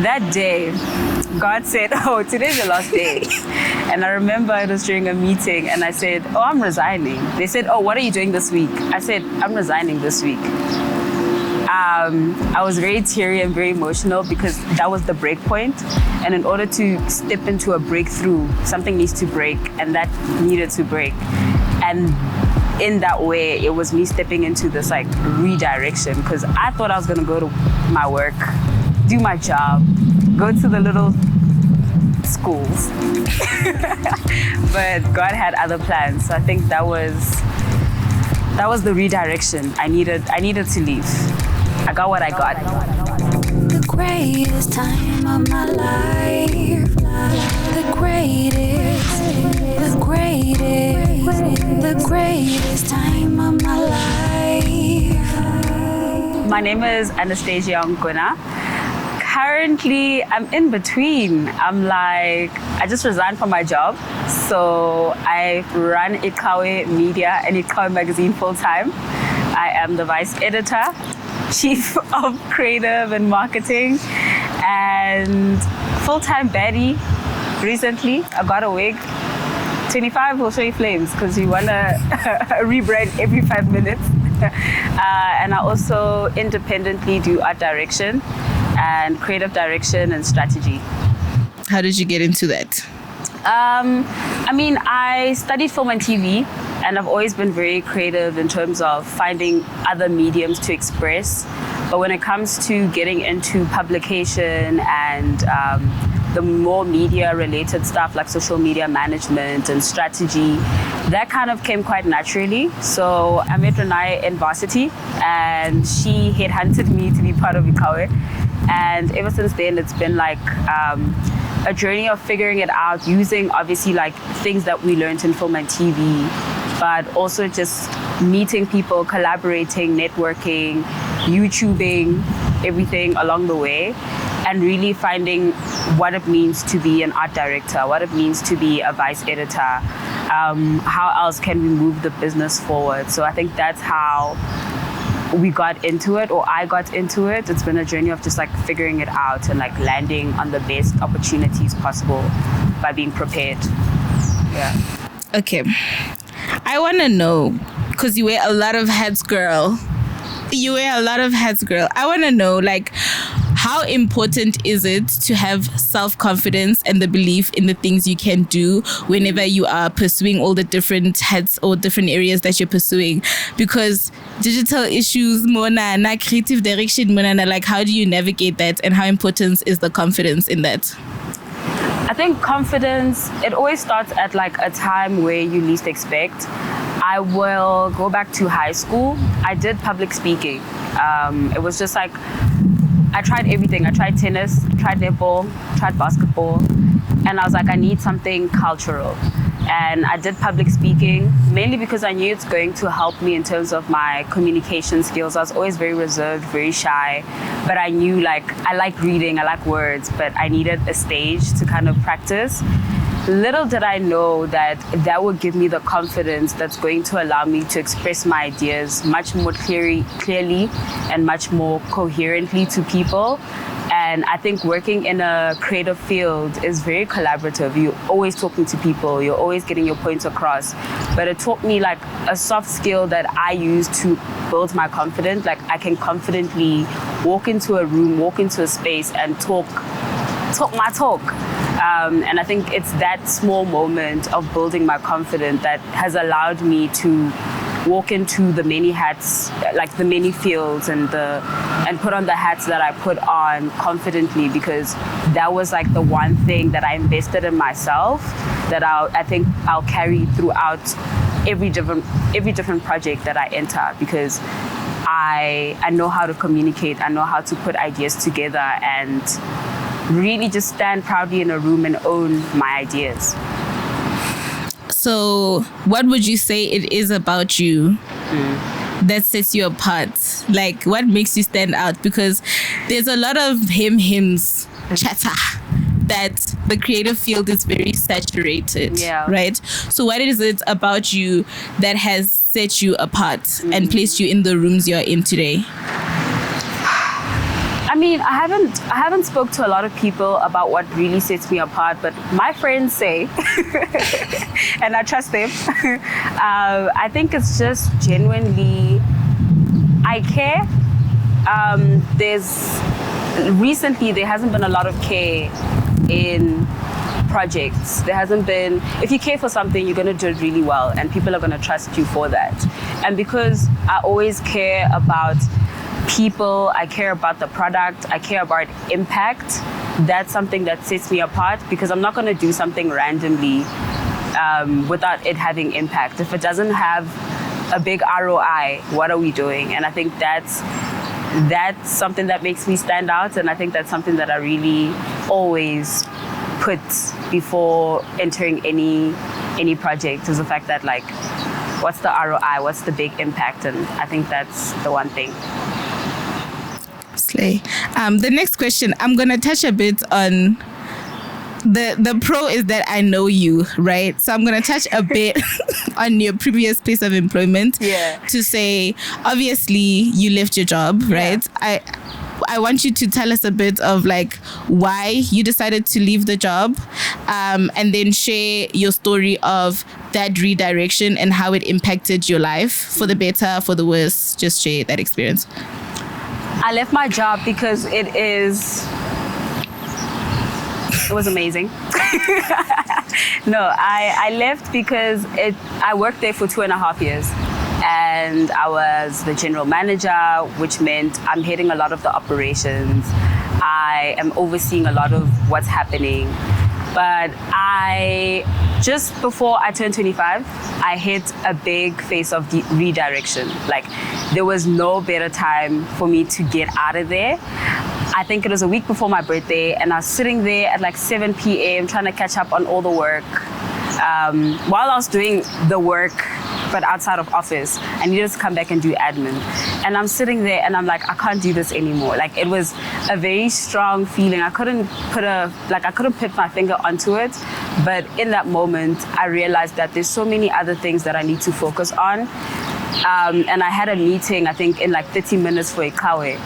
that day, God said, oh, today's the last day. And I remember it was during a meeting and I said, oh, I'm resigning. They said, oh, what are you doing this week? I said, I'm resigning this week. I was very teary and very emotional because that was the break point. And in order to step into a breakthrough, something needs to break, and that needed to break. And in that way, it was me stepping into this like redirection, because I thought I was going to go to my work, do my job, go to the little schools. But God had other plans. So I think that was the redirection. I needed to leave. I got what I got. The greatest time of my life. The greatest time of my life. My name is Anastatia Nkhuna. Currently, I'm in between. I just resigned from my job. So I run Helang Media and Helang Magazine full time. I am the vice editor, chief of creative and marketing, and full-time baddie. Recently, I got a wig. 25 will show you flames because you want to rebrand every 5 minutes. And I also independently do art direction and creative direction and strategy. How did you get into that? I studied film and TV, and I've always been very creative in terms of finding other mediums to express. But when it comes to getting into publication and the more media-related stuff like social media management and strategy, that kind of came quite naturally. So I met Renaé in varsity, and she headhunted me to be part of Heelang. And ever since then, it's been like a journey of figuring it out, using obviously like things that we learned in film and TV, but also just meeting people, collaborating, networking, YouTubing, everything along the way, and really finding what it means to be an art director, what it means to be a vice editor, how else can we move the business forward. So I think that's how we got into it, or I got into it. It's been a journey of just like figuring it out and like landing on the best opportunities possible by being prepared. Yeah. Okay. I want to know, because you wear a lot of hats, girl. I want to know, like, how important is it to have self-confidence and the belief in the things you can do whenever you are pursuing all the different hats or different areas that you're pursuing? Because digital issues, Mona, na creative direction, Mona, like, how do you navigate that, and how important is the confidence in that? I think confidence, it always starts at like a time where you least expect. I will go back to high school. I did public speaking. It was just like, I tried everything. I tried tennis, tried netball, tried basketball. And I was like, I need something cultural. And I did public speaking, mainly because I knew it's going to help me in terms of my communication skills. I was always very reserved, very shy, but I knew like, I like reading, I like words, but I needed a stage to kind of practice. Little did I know that would give me the confidence that's going to allow me to express my ideas much more clearly and much more coherently to people. And I think working in a creative field is very collaborative. You're always talking to people, you're always getting your points across. But it taught me like a soft skill that I use to build my confidence. Like I can confidently walk into a room, walk into a space and talk my talk. And I think it's that small moment of building my confidence that has allowed me to walk into the many hats, like the many fields, and put on the hats that I put on confidently, because that was like the one thing that I invested in myself that I think I'll carry throughout every different project that I enter, because I know how to communicate, I know how to put ideas together and really just stand proudly in a room and own my ideas. So what would you say it is about you that sets you apart? Like, what makes you stand out? Because there's a lot of hymns, chatter, that the creative field is very saturated, right? So what is it about you that has set you apart and placed you in the rooms you're in today? I I mean, I haven't spoke to a lot of people about what really sets me apart, but my friends say, and I trust them. I think it's just genuinely, I care. Recently there hasn't been a lot of care in projects. There hasn't been, if you care for something, you're going to do it really well, and people are going to trust you for that. And because I always care about people, I care about the product, I care about impact, that's something that sets me apart, because I'm not going to do something randomly without it having impact. If it doesn't have a big ROI, what are we doing? And I think that's something that makes me stand out, and I think that's something that I really always put before entering any project, is the fact that, like, what's the ROI, what's the big impact? And I think that's the one thing. Slay. The next question, I'm gonna touch a bit on the pro is that I know you, right? So I'm gonna touch a bit on your previous place of employment. Yeah. To say, obviously you left your job, right? Yeah. I want you to tell us a bit of, like, why you decided to leave the job, and then share your story of that redirection and how it impacted your life, for the better, for the worse. Just share that experience. I left my job because it was amazing. No, I left because I worked there for 2.5 years. And I was the general manager, which meant I'm heading a lot of the operations. I am overseeing a lot of what's happening. But just before I turned 25, I hit a big phase of redirection. Like, there was no better time for me to get out of there. I think it was a week before my birthday, and I was sitting there at like 7 p.m. trying to catch up on all the work. While I was doing the work, but outside of office, I needed to come back and do admin. And I'm sitting there and I'm like, I can't do this anymore. Like, it was a very strong feeling. I couldn't put my finger onto it. But in that moment, I realized that there's so many other things that I need to focus on. And I had a meeting, I think, in like 30 minutes for Ikawe.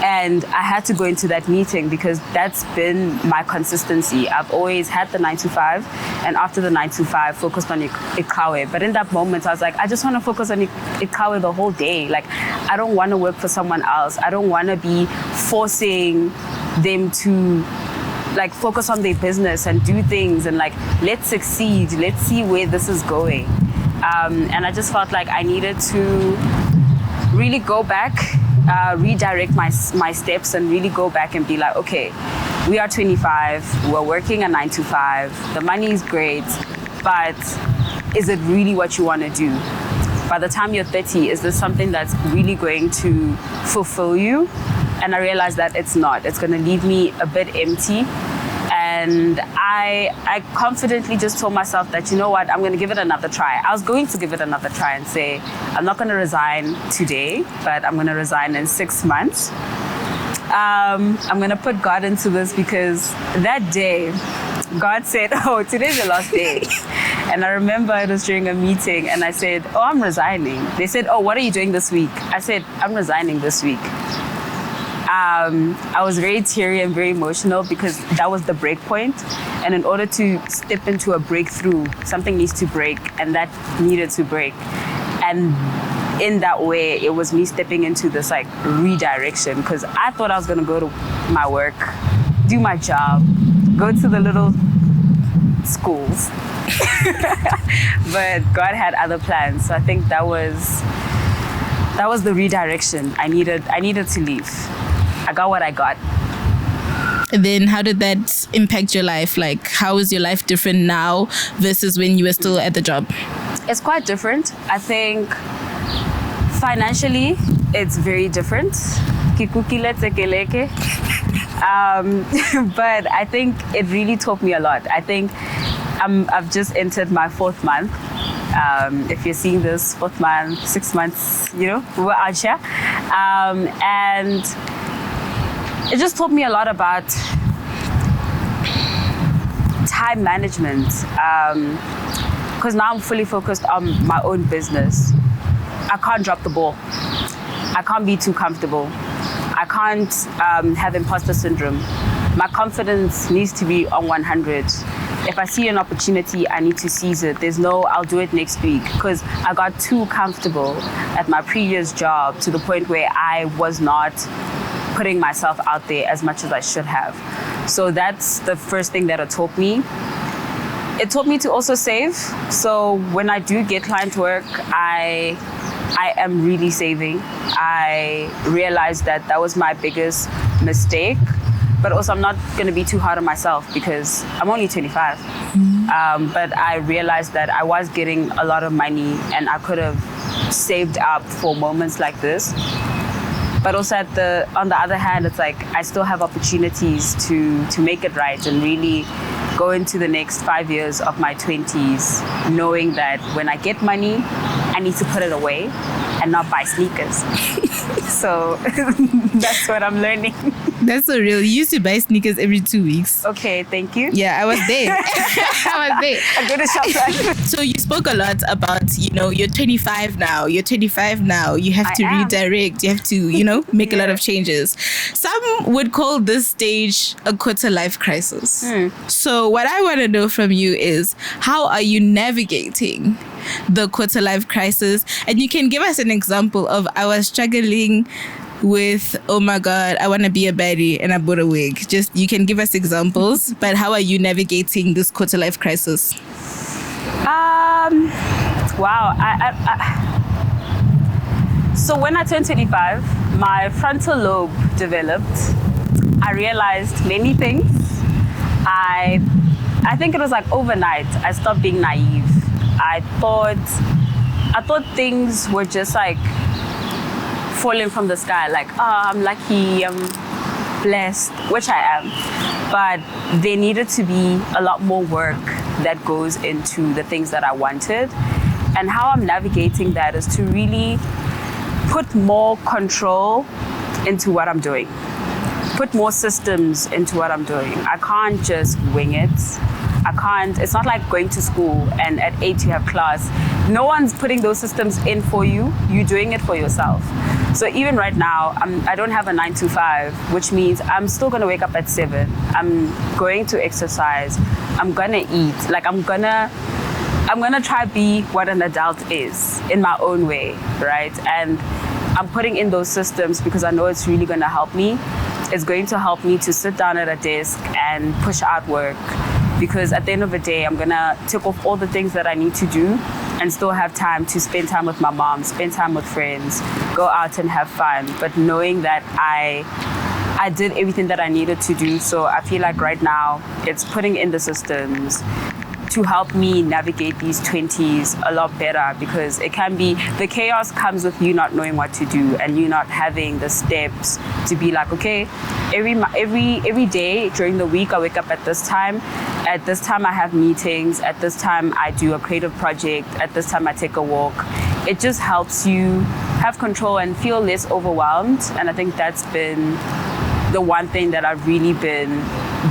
And I had to go into that meeting because that's been my consistency. I've always had the 9 to 5, and after the 9 to 5, focused on Ikawe. But in that moment, I was like, I just want to focus on Ikawe the whole day. Like, I don't want to work for someone else. I don't want to be forcing them to, like, focus on their business and do things and, like, let's succeed. Let's see where this is going. And I just felt like I needed to really go back, redirect my steps, and really go back and be like, okay, we are 25, we're working a 9 to 5, the money is great, but is it really what you want to do? By the time you're 30, is this something that's really going to fulfill you? And I realized that it's not. It's going to leave me a bit empty. And I confidently just told myself that, you know what, I'm going to give it another try. I was going to give it another try and say, I'm not going to resign today, but I'm going to resign in 6 months. I'm going to put God into this, because that day, God said, oh, today's your last day. And I remember it was during a meeting, and I said, oh, I'm resigning. They said, oh, what are you doing this week? I said, I'm resigning this week. I was very teary and very emotional, because that was the break point. And in order to step into a breakthrough, something needs to break, and that needed to break. And in that way, it was me stepping into this, like, redirection, because I thought I was going to go to my work, do my job, go to the little schools. But God had other plans. So I think that was the redirection. I needed to leave. I got what I got. And then how did that impact your life? Like, how is your life different now versus when you were still at the job? It's quite different. I think financially, it's very different. But I think it really taught me a lot. I think I've just entered my 4th month. If you're seeing this, 4th month, 6 months, you know, we're out here. And it just taught me a lot about time management. Because now I'm fully focused on my own business. I can't drop the ball. I can't be too comfortable. I I can't have imposter syndrome. My confidence needs to be on 100. If I see an opportunity, I need to seize it. There's no, I'll do it next week, because I got too comfortable at my previous job to the point where I was not putting myself out there as much as I should have. So that's the first thing that it taught me. It taught me to also save. So when I do get client work, I am really saving. I realized that that was my biggest mistake. But also, I'm not going to be too hard on myself because I'm only 25. But I realized that I was getting a lot of money and I could have saved up for moments like this. But also on the other hand, it's like I still have opportunities to make it right and really go into the next 5 years of my 20s knowing that when I get money, I need to put it away and not buy sneakers. So that's what I'm learning. That's so real. You used to buy sneakers every 2 weeks. Okay, thank you. Yeah, I was there. I was there. I'm going to shop. So you spoke a lot about, you're 25 now. You're 25 now. You have to redirect. You have to, make a lot of changes. Some would call this stage a quarter life crisis. So what I want to know from you is, how are you navigating the quarter life crisis? And you can give us an example of, I was struggling with, oh my God, I want to be a baddie and I bought a wig. Just, you can give us examples, but how are you navigating this quarter life crisis? Wow. So when I turned 25, my frontal lobe developed. I realized many things. I think it was like overnight, I stopped being naive. I thought things were just like falling from the sky, like, I'm lucky, I'm blessed, which I am. But there needed to be a lot more work that goes into the things that I wanted. And how I'm navigating that is to really put more control into what I'm doing. Put more systems into what I'm doing. I can't just wing it. It's not like going to school and at 8 you have class. No one's putting those systems in for you. You're doing it for yourself. So even right now, I don't have a 9 to 5, which means I'm still gonna wake up at 7. I'm going to exercise. I'm gonna eat. Like I'm gonna try be what an adult is in my own way, right? And I'm putting in those systems because I know it's really gonna help me. It's going to help me to sit down at a desk and push out work. Because at the end of the day, I'm gonna tick off all the things that I need to do and still have time to spend time with my mom, spend time with friends, go out and have fun. But knowing that I did everything that I needed to do. So I feel like right now it's putting in the systems to help me navigate these 20s a lot better, because it can be, the chaos comes with you not knowing what to do and you not having the steps to be like, okay, every day during the week I wake up at this time I have meetings, at this time I do a creative project, at this time I take a walk. It just helps you have control and feel less overwhelmed. And I think that's been the one thing that I've really been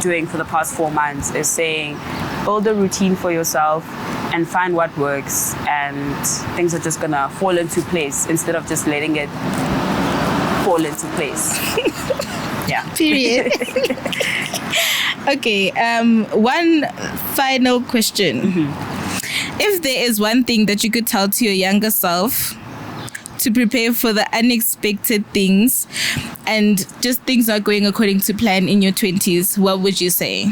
doing for the past 4 months, is saying, build a routine for yourself and find what works, and things are just gonna fall into place instead of just letting it fall into place. Yeah. Period. Okay, one final question. If there is one thing that you could tell to your younger self to prepare for the unexpected things and just things not going according to plan in your 20s, what would you say?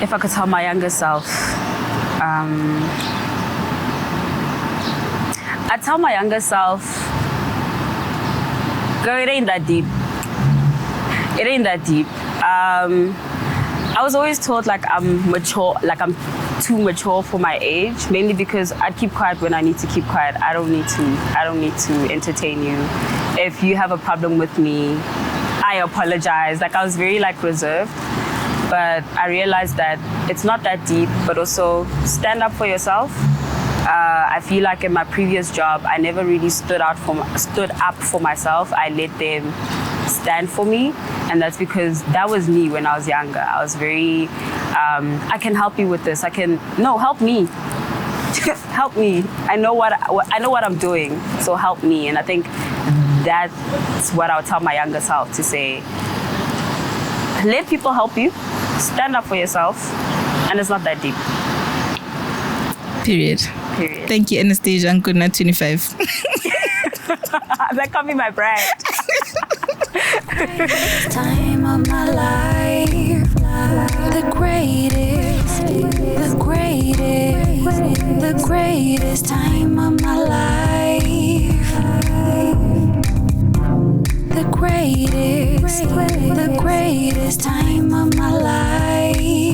If I could tell my younger self, I'd tell my younger self, girl, it ain't that deep. It ain't that deep. I was always told like I'm mature, like I'm too mature for my age, mainly because I keep quiet when I need to keep quiet. I don't need to entertain you. If you have a problem with me, I apologize. Like I was very like reserved. But I realized that it's not that deep, but also stand up for yourself. I feel like in my previous job, I never really stood up for myself. I let them stand for me. And that's because that was me when I was younger. I was very, I can help you with this. Help me. Help me. I know what I'm doing, so help me. And I think that's what I would tell my younger self to say. Let people help you. Stand up for yourself. And it's not that deep. Period. Thank you, Anastatia Nkhuna, 25. That can't be my brand. Time of my life, the greatest time of my life, the greatest time of my life.